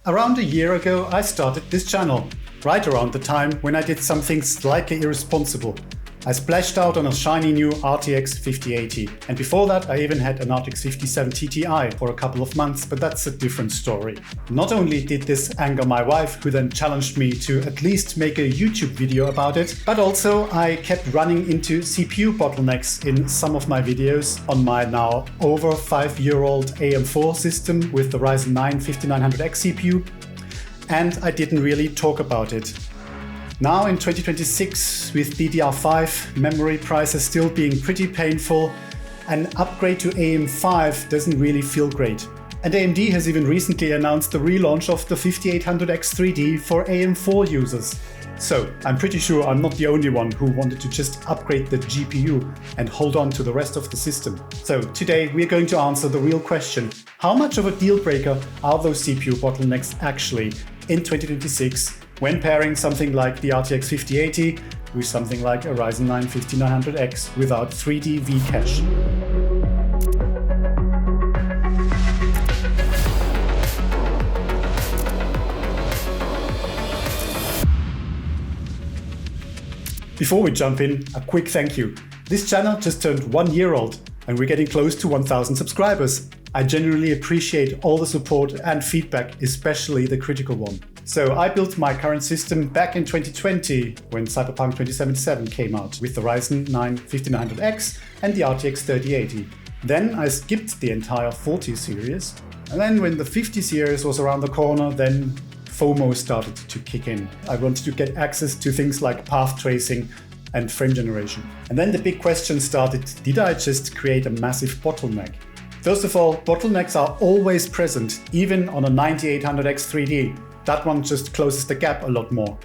Around a year ago, I started this channel, right around the time when I did something slightly irresponsible. I splashed out on a shiny new RTX 5080, and before that I even had an RTX 57 Ti for a couple of months, but that's a different story. Not only did this anger my wife, who then challenged me to at least make a YouTube video about it, but also I kept running into CPU bottlenecks in some of my videos on my now over 5-year-old AM4 system with the Ryzen 5900X CPU, and I didn't really talk about it. Now in 2026, with DDR5 memory prices still being pretty painful, an upgrade to AM5 doesn't really feel great. And AMD has even recently announced the relaunch of the 5800X 3D for AM4 users. So I'm pretty sure I'm not the only one who wanted to just upgrade the GPU and hold on to the rest of the system. So today we're going to answer the real question: how much of a deal breaker are those CPU bottlenecks actually in 2026? When pairing something like the RTX 5080 with something like a Ryzen 9 5900X without 3D V-cache. Before we jump in, a quick thank you. This channel just turned 1 year old and we're getting close to 1,000 subscribers. I genuinely appreciate all the support and feedback, especially the critical one. So I built my current system back in 2020 when Cyberpunk 2077 came out with the Ryzen 9 5900X and the RTX 3080. Then I skipped the entire 40 series, and then when the 50 series was around the corner, then FOMO started to kick in. I wanted to get access to things like path tracing and frame generation. And then the big question started: did I just create a massive bottleneck? First of all, bottlenecks are always present, even on a 9800X 3D. That one just closes the gap a lot more.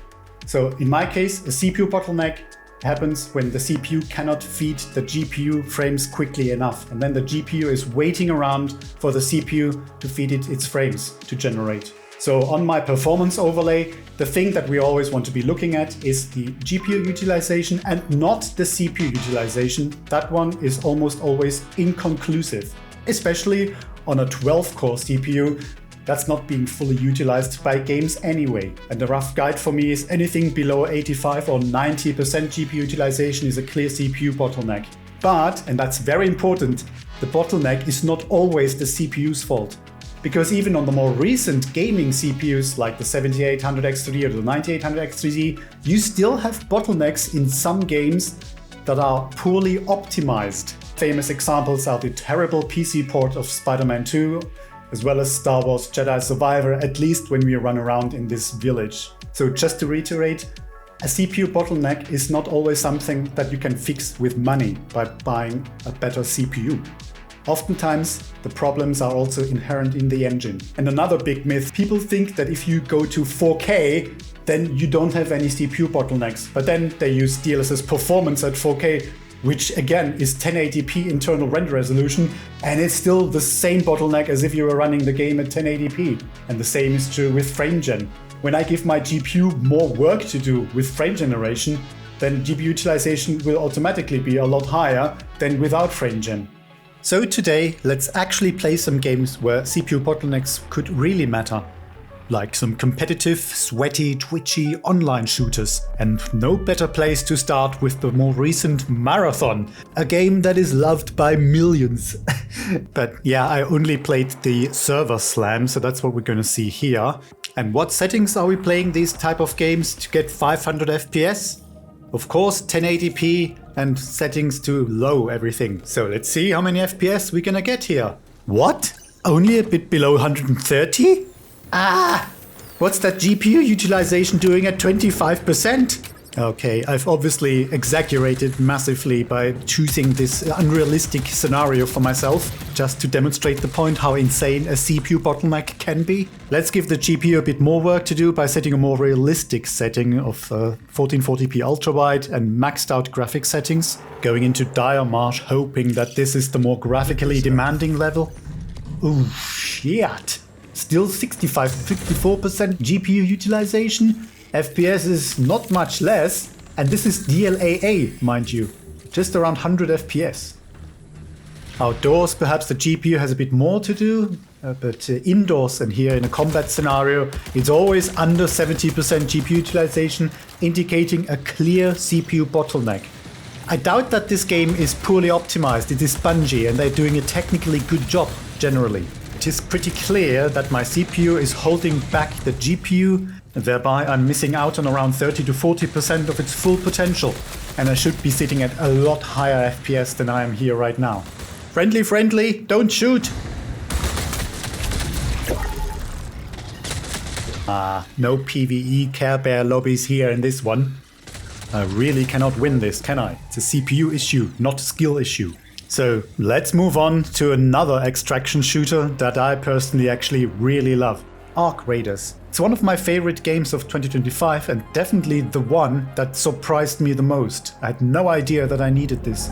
So in my case, a CPU bottleneck happens when the CPU cannot feed the GPU frames quickly enough, and then the GPU is waiting around for the CPU to feed it its frames to generate. So on my performance overlay, the thing that we always want to be looking at is the GPU utilization and not the CPU utilization. That one is almost always inconclusive, especially on a 12-core CPU. That's not being fully utilized by games anyway. And the rough guide for me is anything below 85 or 90% GPU utilization is a clear CPU bottleneck. But, and that's very important, the bottleneck is not always the CPU's fault. Because even on the more recent gaming CPUs like the 7800X3D or the 9800X3D, you still have bottlenecks in some games that are poorly optimized. Famous examples are the terrible PC port of Spider-Man 2, as well as Star Wars Jedi Survivor, at least when we run around in this village. So just to reiterate, a CPU bottleneck is not always something that you can fix with money by buying a better CPU. Oftentimes, the problems are also inherent in the engine. And another big myth, people think that if you go to 4K, then you don't have any CPU bottlenecks. But then they use DLSS Performance at 4K, which again is 1080p internal render resolution, and it's still the same bottleneck as if you were running the game at 1080p. And the same is true with frame gen. When I give my GPU more work to do with frame generation, then GPU utilization will automatically be a lot higher than without frame gen. So today, let's actually play some games where CPU bottlenecks could really matter. Like some competitive, sweaty, twitchy online shooters. And no better place to start with the more recent Marathon, a game that is loved by millions. But yeah, I only played the server slam, so that's what we're gonna see here. And what settings are we playing these type of games to get 500 FPS? Of course, 1080p and settings to low everything. So let's see how many FPS we're gonna get here. What? Only a bit below 130? Ah! What's that GPU utilization doing at 25%? Okay, I've obviously exaggerated massively by choosing this unrealistic scenario for myself, just to demonstrate the point how insane a CPU bottleneck can be. Let's give the GPU a bit more work to do by setting a more realistic setting of 1440p ultrawide and maxed out graphics settings, going into dire march hoping that this is the more graphically demanding level. Ooh, shit! Still 65-54% GPU utilization? FPS is not much less, and this is DLAA, mind you, just around 100 FPS. Outdoors, perhaps the GPU has a bit more to do, but indoors and here in a combat scenario, it's always under 70% GPU utilization, indicating a clear CPU bottleneck. I doubt that this game is poorly optimized. It is Bungie and they're doing a technically good job generally. It is pretty clear that my CPU is holding back the GPU, and thereby I'm missing out on around 30 to 40% of its full potential, and I should be sitting at a lot higher FPS than I am here right now. Friendly, friendly, don't shoot! No PvE Care Bear lobbies here in this one. I really cannot win this, can I? It's a CPU issue, not a skill issue. So let's move on to another extraction shooter that I personally actually really love. Arc Raiders. It's one of my favorite games of 2025 and definitely the one that surprised me the most. I had no idea that I needed this.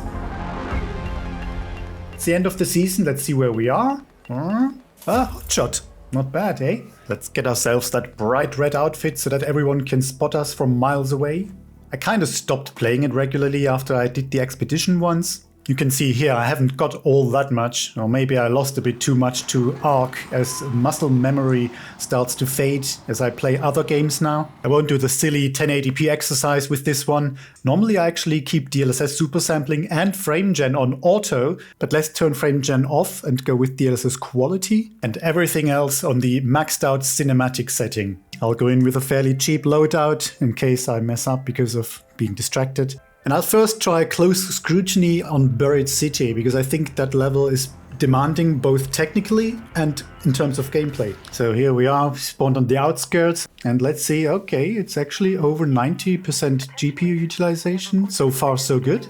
It's the end of the season, let's see where we are. Hotshot. Not bad, eh? Let's get ourselves that bright red outfit so that everyone can spot us from miles away. I kind of stopped playing it regularly after I did the expedition once. You can see here I haven't got all that much, or maybe I lost a bit too much to Arc as muscle memory starts to fade as I play other games now. I won't do the silly 1080p exercise with this one. Normally I actually keep DLSS supersampling and frame gen on auto, but let's turn frame gen off and go with DLSS quality and everything else on the maxed out cinematic setting. I'll go in with a fairly cheap loadout in case I mess up because of being distracted. And I'll first try close scrutiny on Buried City, because I think that level is demanding both technically and in terms of gameplay. So here we are, spawned on the outskirts, and let's see, okay, it's actually over 90% GPU utilization. So far so good.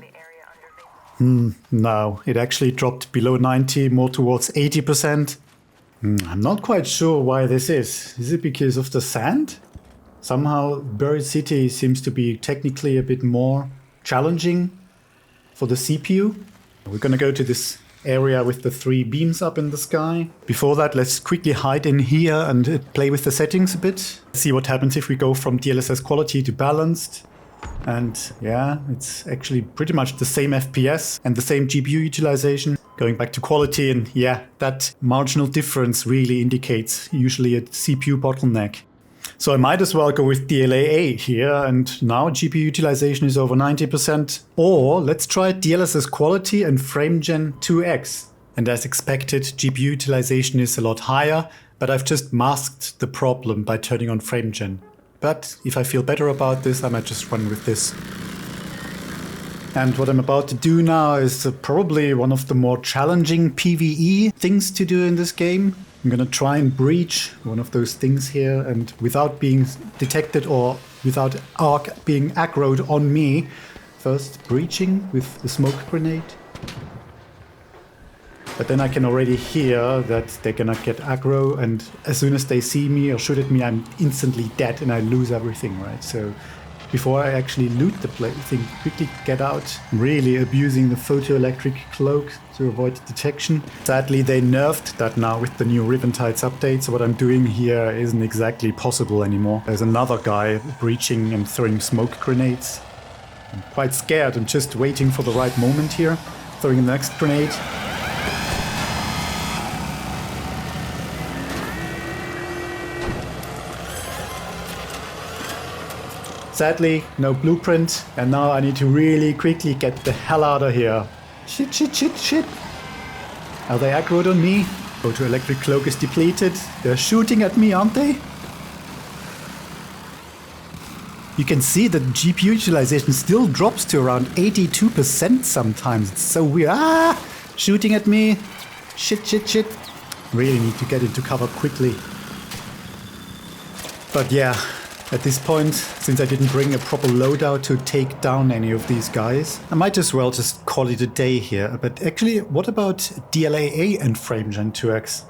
No, it actually dropped below 90, more towards 80%. I'm not quite sure why this is. Is it because of the sand? Somehow Buried City seems to be technically a bit more challenging for the CPU. We're gonna go to this area with the 3 beams up in the sky. Before that, let's quickly hide in here and play with the settings a bit. See what happens if we go from DLSS quality to balanced. And yeah, it's actually pretty much the same FPS and the same GPU utilization. Going back to quality, and yeah, that marginal difference really indicates usually a CPU bottleneck. So I might as well go with DLAA here, and now GPU utilization is over 90%. Or let's try DLSS quality and FrameGen 2x. And as expected, GPU utilization is a lot higher, but I've just masked the problem by turning on FrameGen. But if I feel better about this, I might just run with this. And what I'm about to do now is probably one of the more challenging PvE things to do in this game. I'm gonna try and breach one of those things here, and without being detected or without Arc being aggroed on me, first breaching with the smoke grenade. But then I can already hear that they're gonna get aggro, and as soon as they see me or shoot at me, I'm instantly dead and I lose everything, right? So before I actually loot the thing, quickly get out. I'm really abusing the photoelectric cloak to avoid detection. Sadly, they nerfed that now with the new Ribbon Tides update, so what I'm doing here isn't exactly possible anymore. There's another guy breaching and throwing smoke grenades. I'm quite scared. I'm just waiting for the right moment here. Throwing the next grenade. Sadly, no blueprint, and now I need to really quickly get the hell out of here. Shit, shit, shit, shit. Are they aggroed on me? Photoelectric cloak is depleted. They're shooting at me, aren't they? You can see that GPU utilization still drops to around 82% sometimes. It's so weird. Ah! Shooting at me. Shit, shit, shit. Really need to get into cover quickly. But yeah. At this point, since I didn't bring a proper loadout to take down any of these guys, I might as well just call it a day here. But actually, what about DLAA and FrameGen 2x?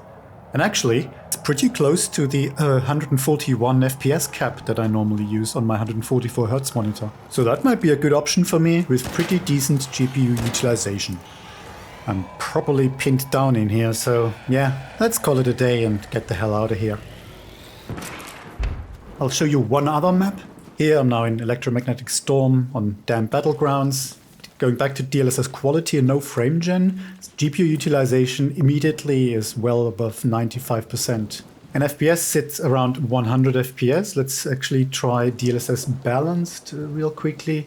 And actually, it's pretty close to the 141 FPS cap that I normally use on my 144 Hz monitor. So that might be a good option for me with pretty decent GPU utilization. I'm properly pinned down in here, so yeah, let's call it a day and get the hell out of here. I'll show you one other map. Here I'm now in Electromagnetic Storm on Damn Battlegrounds. Going back to DLSS quality and no frame gen, GPU utilization immediately is well above 95%. And FPS sits around 100 FPS. Let's actually try DLSS balanced real quickly.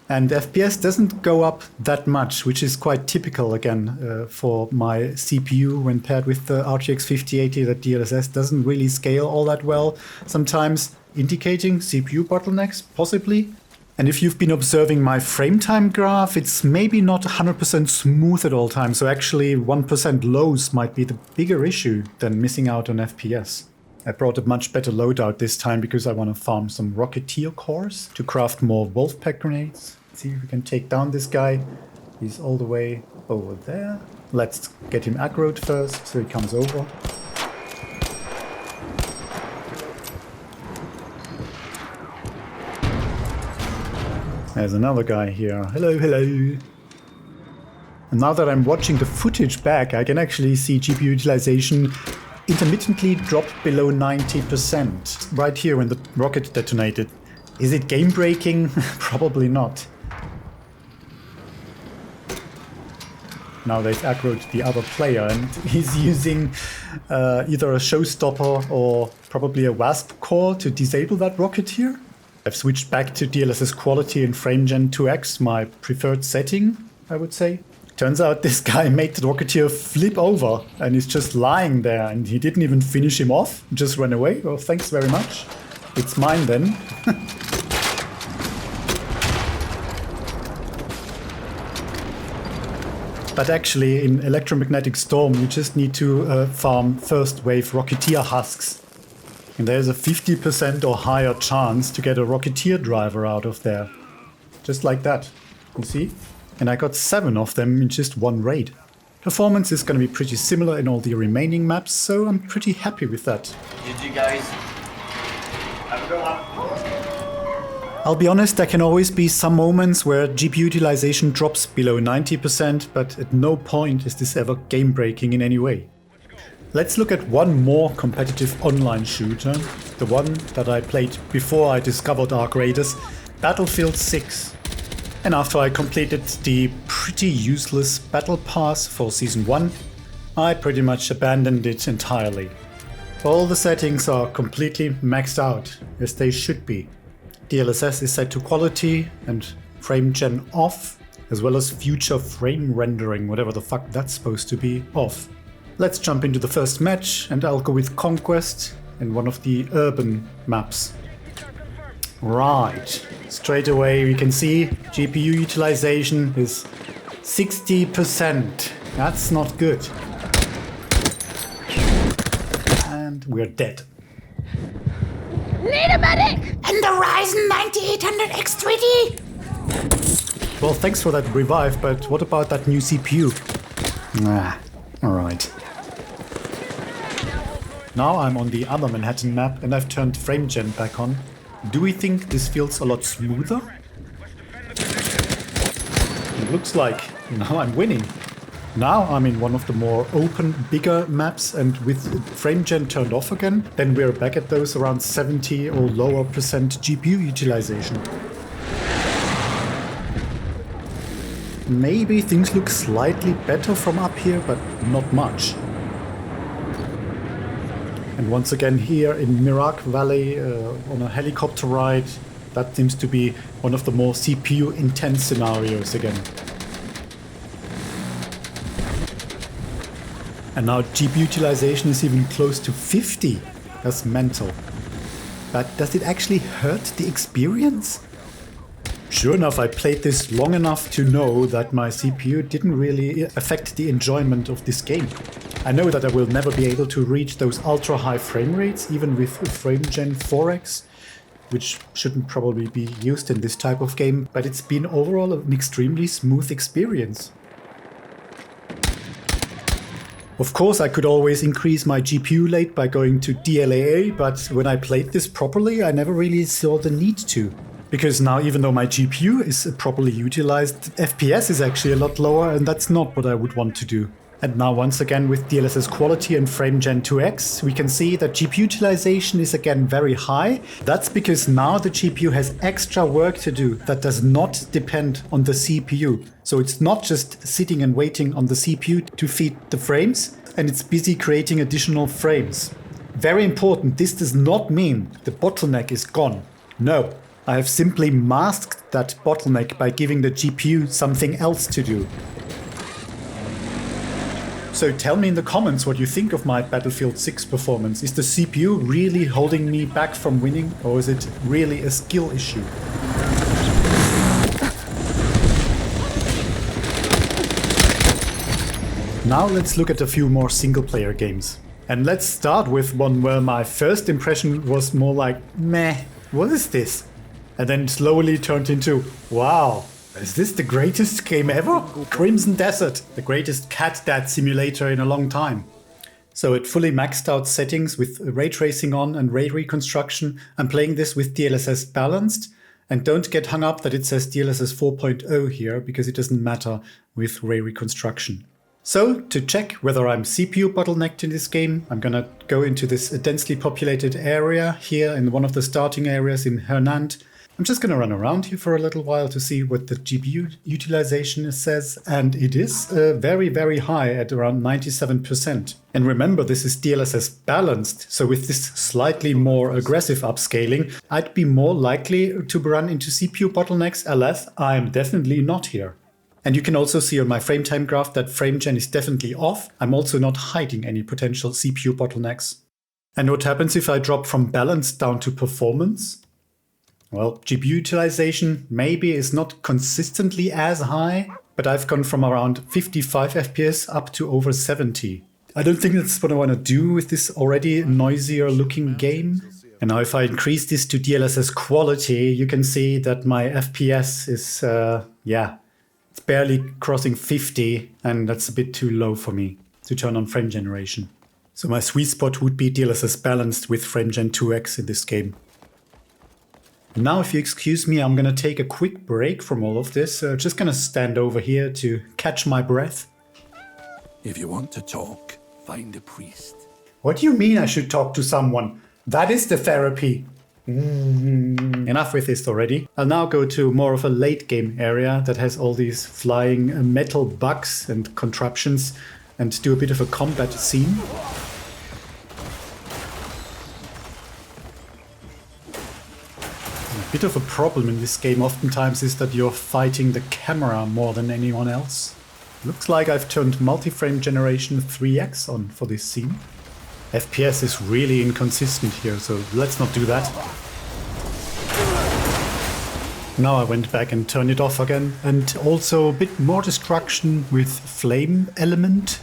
And FPS doesn't go up that much, which is quite typical again for my CPU when paired with the RTX 5080. That DLSS doesn't really scale all that well, sometimes indicating CPU bottlenecks, possibly. And if you've been observing my frame time graph, it's maybe not 100% smooth at all times. So actually 1% lows might be the bigger issue than missing out on FPS. I brought a much better loadout this time because I want to farm some Rocketeer cores to craft more Wolfpack grenades. Let's see if we can take down this guy. He's all the way over there. Let's get him aggroed first so he comes over. There's another guy here. Hello, hello. And now that I'm watching the footage back, I can actually see GPU utilization intermittently drop below 90%. Right here when the rocket detonated. Is it game breaking? Probably not. Now they've aggroed the other player and he's using either a showstopper or probably a WASP core to disable that Rocketeer. I've switched back to DLSS quality and FrameGen 2x, my preferred setting, I would say. Turns out this guy made the Rocketeer flip over and he's just lying there and he didn't even finish him off, just ran away. Well, thanks very much. It's mine then. But actually in Electromagnetic Storm you just need to farm first wave Rocketeer husks. And there's a 50% or higher chance to get a Rocketeer driver out of there. Just like that. You see? And I got 7 of them in just one raid. Performance is going to be pretty similar in all the remaining maps, so I'm pretty happy with that. GG guys. Have a good one. I'll be honest, there can always be some moments where GPU utilization drops below 90%, but at no point is this ever game breaking in any way. Let's look at one more competitive online shooter, the one that I played before I discovered Arc Raiders, Battlefield 6. And after I completed the pretty useless Battle Pass for Season 1, I pretty much abandoned it entirely. All the settings are completely maxed out, as they should be. DLSS is set to quality and frame gen off, as well as future frame rendering, whatever the fuck that's supposed to be, off. Let's jump into the first match, and I'll go with Conquest in one of the urban maps. Right, straight away we can see GPU utilization is 60%. That's not good. And we're dead. Need a medic! And the Ryzen 5900X 3D! Well, thanks for that revive, but what about that new CPU? Alright. Now I'm on the other Manhattan map and I've turned FrameGen back on. Do we think this feels a lot smoother? It looks like now I'm winning. Now I'm in one of the more open, bigger maps, and with FrameGen turned off again, then we're back at those around 70 or lower percent GPU utilization. Maybe things look slightly better from up here, but not much. And once again here in Mirak Valley on a helicopter ride, that seems to be one of the more CPU intense scenarios again. And now GPU utilization is even close to 50. That's mental. But does it actually hurt the experience? Sure enough, I played this long enough to know that my CPU didn't really affect the enjoyment of this game. I know that I will never be able to reach those ultra high frame rates, even with FrameGen 4x, which shouldn't probably be used in this type of game, but it's been overall an extremely smooth experience. Of course, I could always increase my GPU late by going to DLAA, but when I played this properly, I never really saw the need to. Because now, even though my GPU is properly utilized, FPS is actually a lot lower, and that's not what I would want to do. And now once again with DLSS quality and FrameGen 2X, we can see that GPU utilization is again very high. That's because now the GPU has extra work to do that does not depend on the CPU. So it's not just sitting and waiting on the CPU to feed the frames, and it's busy creating additional frames. Very important, this does not mean the bottleneck is gone. No, I have simply masked that bottleneck by giving the GPU something else to do. So tell me in the comments what you think of my Battlefield 6 performance. Is the CPU really holding me back from winning, or is it really a skill issue? Now let's look at a few more single-player games. And let's start with one where my first impression was more like, meh, what is this? And then slowly turned into, wow. Is this the greatest game ever? Crimson Desert, the greatest cat dad simulator in a long time. So at fully maxed out settings with ray tracing on and ray reconstruction, I'm playing this with DLSS balanced. And don't get hung up that it says DLSS 4.0 here, because it doesn't matter with ray reconstruction. So to check whether I'm CPU bottlenecked in this game, I'm gonna go into this densely populated area here in one of the starting areas in Hernand. I'm just going to run around here for a little while to see what the GPU utilization says, and it is very, very high at around 97%. And remember, this is DLSS balanced, so with this slightly more aggressive upscaling, I'd be more likely to run into CPU bottlenecks, alas, I'm definitely not here. And you can also see on my frame time graph that FrameGen is definitely off. I'm also not hiding any potential CPU bottlenecks. And what happens if I drop from balanced down to performance? Well, GPU utilization maybe is not consistently as high, but I've gone from around 55 FPS up to over 70. I don't think that's what I want to do with this already noisier looking game. And now if I increase this to DLSS quality, you can see that my FPS is, it's barely crossing 50, and that's a bit too low for me to turn on frame generation. So my sweet spot would be DLSS balanced with FrameGen 2X in this game. Now, if you excuse me, I'm going to take a quick break from all of this. Just going to stand over here to catch my breath. If you want to talk, find a priest. What do you mean I should talk to someone? That is the therapy. Enough with this already. I'll now go to more of a late game area that has all these flying metal bugs and contraptions and do a bit of a combat scene. A bit of a problem in this game oftentimes is that you're fighting the camera more than anyone else. Looks like I've turned multi-frame generation 3x on for this scene. FPS is really inconsistent here, so let's not do that. Now I went back and turned it off again, and also a bit more destruction with flame element.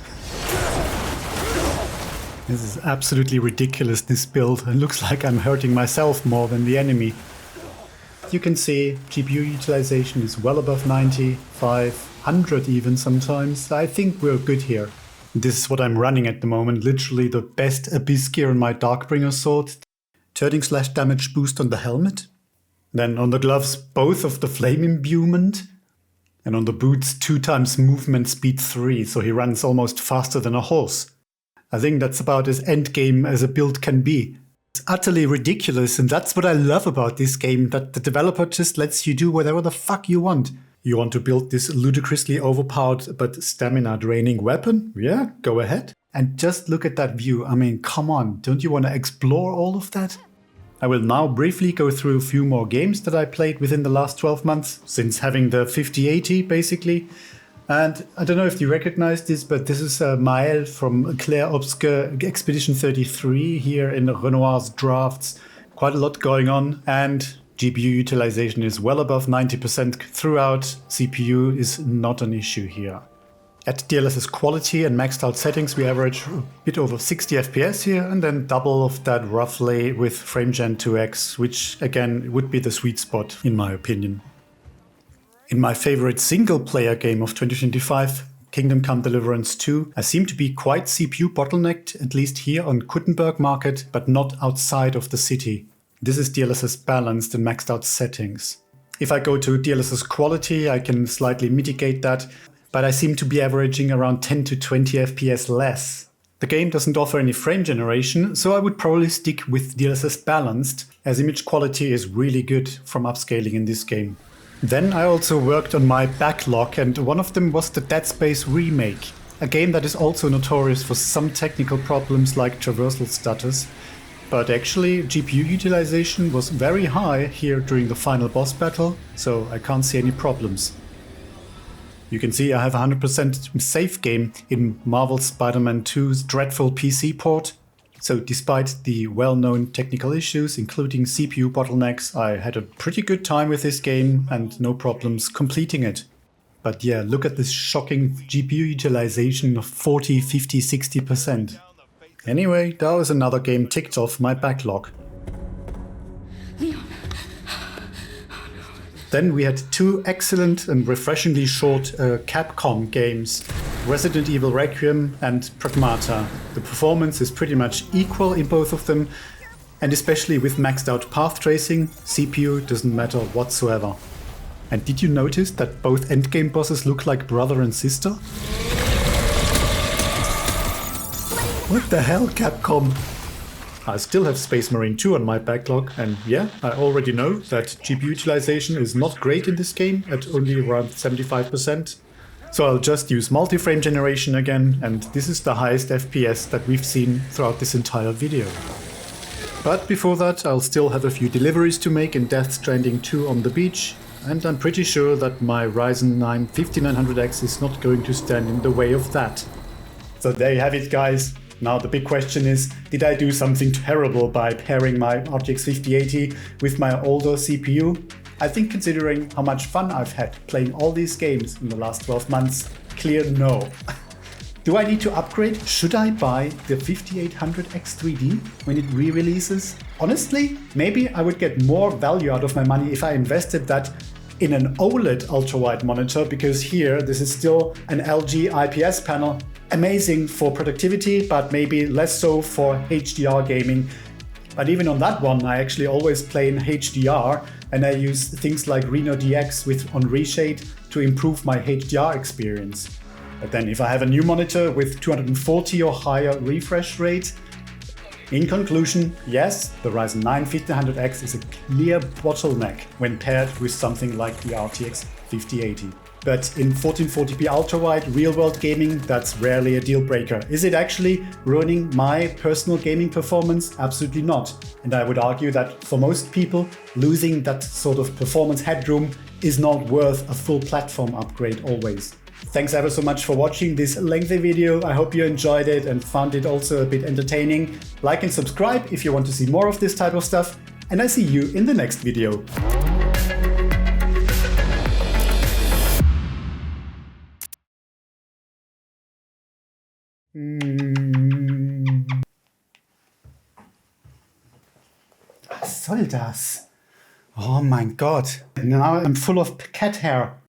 This is absolutely ridiculous, this build. It looks like I'm hurting myself more than the enemy. You can see GPU utilization is well above 90, 500 even sometimes. I think we're good here. This is what I'm running at the moment, literally the best Abyss gear on my Darkbringer sword. Turning slash damage boost on the helmet. Then on the gloves, both of the flame imbuement. And on the boots, 2 times movement speed 3, so he runs almost faster than a horse. I think that's about as endgame as a build can be. It's utterly ridiculous, and that's what I love about this game, that the developer just lets you do whatever the fuck you want. You want to build this ludicrously overpowered but stamina draining weapon? Yeah, go ahead. And just look at that view. I mean, come on, don't you want to explore all of that? I will now briefly go through a few more games that I played within the last 12 months, since having the 5080 basically. And I don't know if you recognize this, but this is Maël from Clair Obscur Expedition 33 here in Renoir's drafts. Quite a lot going on, and GPU utilization is well above 90% throughout. CPU is not an issue here. At DLSS quality and maxed out settings, we average a bit over 60 FPS here, and then double of that roughly with FrameGen 2X, which again would be the sweet spot in my opinion. In my favorite single-player game of 2025, Kingdom Come Deliverance 2, I seem to be quite CPU bottlenecked, at least here on Kuttenberg Market, but not outside of the city. This is DLSS balanced and maxed out settings. If I go to DLSS quality, I can slightly mitigate that. but I seem to be averaging around 10 to 20 FPS less. The game doesn't offer any frame generation, so I would probably stick with DLSS balanced, as image quality is really good from upscaling in this game. Then I also worked on my backlog, and one of them was the Dead Space Remake, a game that is also notorious for some technical problems like traversal stutters. But actually, GPU utilization was very high here during the final boss battle, so I can't see any problems. You can see I have a 100% save game in Marvel's Spider-Man 2's dreadful PC port. So despite the well-known technical issues, including CPU bottlenecks, I had a pretty good time with this game and no problems completing it. But yeah, look at this shocking GPU utilization of 40, 50, 60%. Anyway, that was another game ticked off my backlog. Then we had two excellent and refreshingly short Capcom games, Resident Evil Requiem and PRAGMATA. The performance is pretty much equal in both of them, and especially with maxed out path tracing, CPU doesn't matter whatsoever. And did you notice that both endgame bosses look like brother and sister? What the hell, Capcom? I still have Space Marine 2 on my backlog, and yeah, I already know that GPU utilization is not great in this game, at only around 75%. So I'll just use multi-frame generation again, and this is the highest FPS that we've seen throughout this entire video. But before that, I'll still have a few deliveries to make in Death Stranding 2 on the beach, and I'm pretty sure that my Ryzen 5900X is not going to stand in the way of that. So there you have it, guys. Now the big question is, did I do something terrible by pairing my RTX 5080 with my older CPU? I think considering how much fun I've had playing all these games in the last 12 months, clear no. Do I need to upgrade? Should I buy the 5800X 3D when it re-releases? Honestly, maybe I would get more value out of my money if I invested that in an OLED ultrawide monitor, because here this is still an LG IPS panel. Amazing for productivity, but maybe less so for HDR gaming. But even on that one, I actually always play in HDR, and I use things like Reno DX on Reshade to improve my HDR experience. But then if I have a new monitor with 240 or higher refresh rate, in conclusion, yes, the Ryzen 5900X is a clear bottleneck when paired with something like the RTX 5080. But in 1440p ultra-wide real-world gaming, that's rarely a deal breaker. Is it actually ruining my personal gaming performance? Absolutely not. And I would argue that for most people, losing that sort of performance headroom is not worth a full platform upgrade always. Thanks ever so much for watching this lengthy video. I hope you enjoyed it and found it also a bit entertaining. Like and subscribe if you want to see more of this type of stuff. And I see you in the next video. Was soll das? Oh mein Gott. Now I'm full of cat hair.